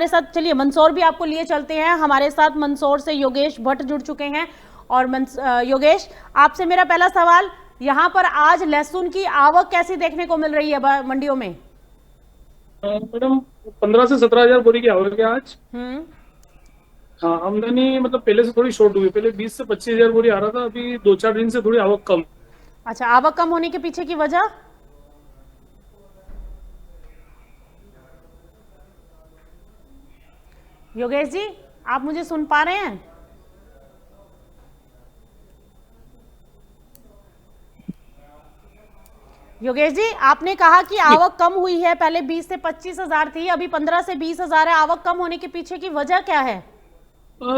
हमारे साथ, चलिए मंदसौर भी आपको लिए चलते हैं। हमारे साथ मंदसौर से योगेश भट्ट जुड़ चुके हैं। और योगेश, आपसे मेरा पहला सवाल, यहाँ पर आज लहसुन की आवक कैसी देखने को मिल रही है मंडियों में? मैडम 15 से 17 हजार बोरी की आवक है आज। हाँ, आमदनी मतलब पहले से थोड़ी शॉर्ट हुई। पहले 20 से 25 हजार बोरी आ रहा था, अभी 2-4 दिन से थोड़ी आवक कम। अच्छा, आवक कम होने के पीछे की वजह? योगेश जी, आप मुझे सुन पा रहे हैं? योगेश जी, आपने कहा कि आवक कम हुई है, पहले 20 से 25 हजार थी, अभी 15 से 20 हजार है। आवक कम होने के पीछे की वजह क्या है?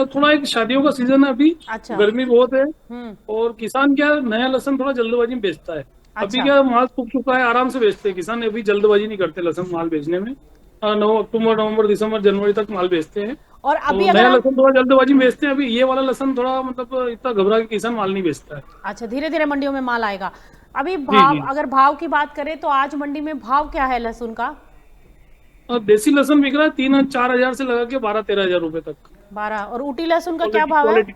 थोड़ा एक शादियों का सीजन है अभी, अच्छा। गर्मी बहुत है। हम्म। और किसान क्या नया लहसुन थोड़ा जल्दबाजी में बेचता है। अभी अच्छा। क्या माल सूख चुका है, आराम से बेचते हैं किसान। अभी जल्दबाजी नहीं करते लहसुन माल बेचने में। 9 अक्टूबर, नवंबर, दिसंबर, जनवरी तक माल बेचते हैं। और तो अभी अगर नया हम, लहसुन थोड़ा जल्दबाजी में बेचते हैं। अभी ये वाला लहसुन थोड़ा मतलब इतना घबरा के किसान माल नहीं बेचता है। अच्छा, धीरे धीरे मंडियों में माल आएगा। अभी जी भाव, जी। अगर भाव की बात करें तो आज मंडी में भाव क्या है लहसुन का? और देसी लहसुन बिक रहा है 3-4 हजार से लगा के 12-13 हजार रुपए तक। 12। और ऊटी लहसुन का क्या क्वालिटी भाव है? क्वालिटी।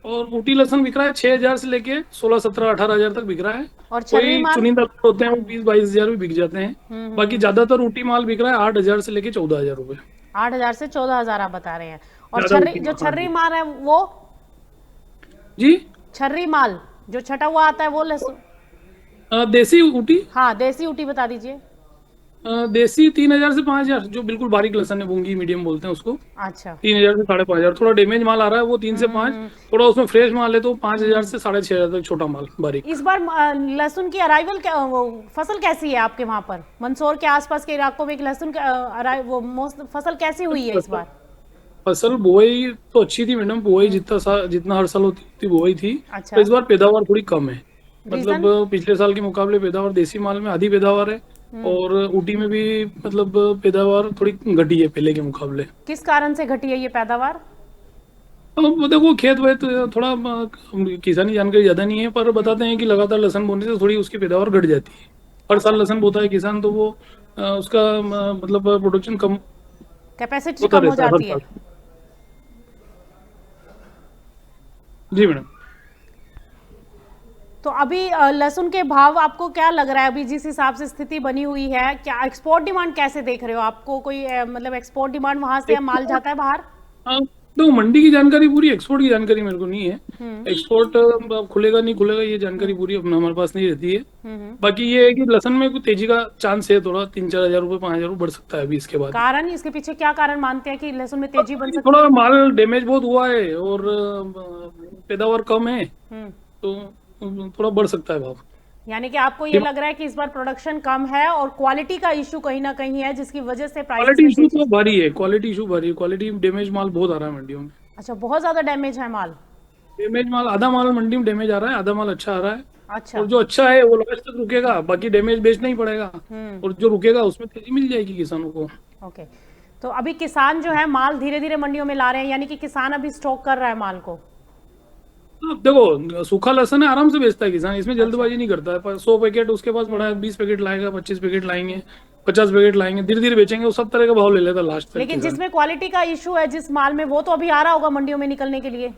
और ऊटी लहसुन बिक रहा है 6 हजार से लेके 16, 17, 18 हजार तक बिक रहा है। और छर्री कोई माल? चुनिंदा लोट होते हैं वो 20-22 हजार भी बिक जाते हैं। बाकी ज्यादातर ऊटी माल बिक रहा है 8 हजार से लेके 14 हजार रुपए। 8,000 से 14,000 आप बता रहे हैं। और ज्यादा छर्री, ऊटी जो माल, हाँ छर्री जी। माल है वो? जी। छर्री माल जो छटा हुआ आता है वो लहसुन? देसी ऊटी। हाँ, देसी ऊटी बता दीजिए। देसी 3 हजार से 5 हजार, जो बिल्कुल बारीक लहसुन है, मूंगी मीडियम बोलते हैं उसको। अच्छा। 3 हजार से 5.5 हजार। थोड़ा डैमेज माल आ रहा है वो 3 से 5। थोड़ा उसमें फ्रेश माल है तो 5 हजार से 6.5 हजार तक छोटा माल बारीक। इस बार लहसुन की अराइवल क्या, वो फसल कैसी है आपके वहां पर? मंदसौर के आसपास के इलाकों में एक लहसुन का फसल कैसी हुई है इस फसल बार? फसल बुआई तो अच्छी थी मैडम। बुआई जितना हर साल होती उतनी बुआई थी। तो अच्छा। इस बार पैदावार थोड़ी कम है। मतलब रीजन? पिछले साल के मुकाबले पैदावार देसी माल में आधी पैदावार है। और ऊटी में भी मतलब पैदावार थोड़ी घटी है पहले के मुकाबले। किस कारण से घटी है ये पैदावार? अब वो देखो खेत वेत थोड़ा किसानी जानकारी ज्यादा नहीं है, पर बताते हैं कि लगातार लहसुन बोने से थोड़ी उसकी पैदावार घट जाती है। हर साल अच्छा, लहसुन बोता है किसान तो वो उसका मतलब प्रोडक्शन कम कैपेसिटी होता कम हो रहता है हर जाती है। साल। जी मैडम। तो अभी लहसुन के भाव आपको क्या लग रहा है? अभी जिस हिसाब से स्थिति बनी हुई है, क्या एक्सपोर्ट डिमांड कैसे देख रहे हो? आपको कोई मतलब एक्सपोर्ट डिमांड वहां से माल एक्सपोर्ट, जाता है बाहर? हाँ, तो मंडी की जानकारी पूरी, एक्सपोर्ट की जानकारी मेरे को नहीं है। एक्सपोर्ट खुलेगा नहीं खुलेगा ये जानकारी पूरी अपना हमारे पास नहीं रहती है। बाकी ये है कि लहसुन में कुछ तेजी का चांस है, थोड़ा 3-4 हजार रुपये 5 हजार रुपये बढ़ सकता है अभी इसके बाद। कारण इसके पीछे क्या कारण मानते हैं कि लहसुन में तेजी बन सकती थोड़ा है? माल डैमेज बहुत हुआ है और पैदावार कम है। हम्म। तो थोड़ा बढ़ सकता है भाव। यानी कि आपको ये लग रहा है कि इस बार प्रोडक्शन कम है और क्वालिटी का इशू कहीं ना कहीं है, जिसकी वजह से प्राइसेस क्वालिटी में इशू तेजी? तो भारी है, क्वालिटी इशू भारी है। क्वालिटी डैमेज माल बहुत आ रहा है मंडियों में। अच्छा, बहुत ज्यादा डैमेज है माल? डैमेज माल, आधा माल मंडी में डैमेज आ रहा है, आधा माल अच्छा आ रहा है। अच्छा। और जो अच्छा है वो लास्ट तक रुकेगा, बाकी डैमेज बेचना ही पड़ेगा। हम्म। और जो रुकेगा उसमें तेजी मिल जाएगी किसानों को। ओके। तो अभी किसान जो है माल धीरे धीरे मंडियों में ला रहे हैं, यानी कि किसान अभी स्टॉक कर रहा है माल को? अब देखो सूखा लहसुन है, आराम से बेचता है किसान, इसमें अच्छा। जल्दबाजी नहीं करता है। पर 100 पैकेट उसके पास पड़ा है, 20 पैकेट लाएगा, 25 पैकेट लाएंगे, 50 पैकेट लाएंगे, धीरे धीरे बेचेंगे। वो सब तरह का भाव ले लेता है लास्ट तक लेकिन किसान। जिसमें क्वालिटी का इशू है जिस माल में, वो तो अभी आ रहा होगा मंडियों में निकलने के लिए?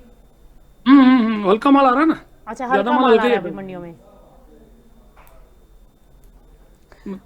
हल्का माल आ रहा है ना। अच्छा, ज्यादा हल्का माल माल आ हल्का ही रहा है है। अभी मंडियों में।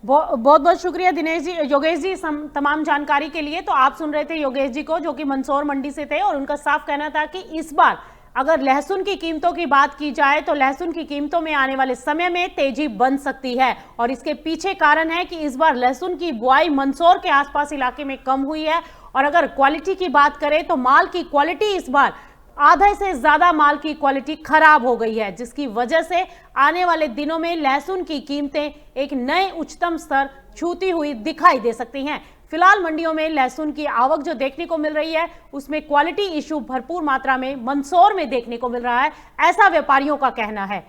बहुत बहुत शुक्रिया दिनेश जी, योगेश जी, तमाम जानकारी के लिए। तो आप सुन रहे थे योगेश जी को, जो कि मंदसौर मंडी से थे, और उनका साफ कहना था कि इस बार अगर लहसुन की कीमतों की बात की जाए तो लहसुन की कीमतों में आने वाले समय में तेजी बन सकती है। और इसके पीछे कारण है कि इस बार लहसुन की बुआई मंदसौर के आसपास इलाके में कम हुई है। और अगर क्वालिटी की बात करें तो माल की क्वालिटी इस बार आधे से ज्यादा माल की क्वालिटी खराब हो गई है, जिसकी वजह से आने वाले दिनों में लहसुन की कीमतें एक नए उच्चतम स्तर छूती हुई दिखाई दे सकती हैं। फिलहाल मंडियों में लहसुन की आवक जो देखने को मिल रही है, उसमें क्वालिटी इशू भरपूर मात्रा में मंदसौर में देखने को मिल रहा है, ऐसा व्यापारियों का कहना है।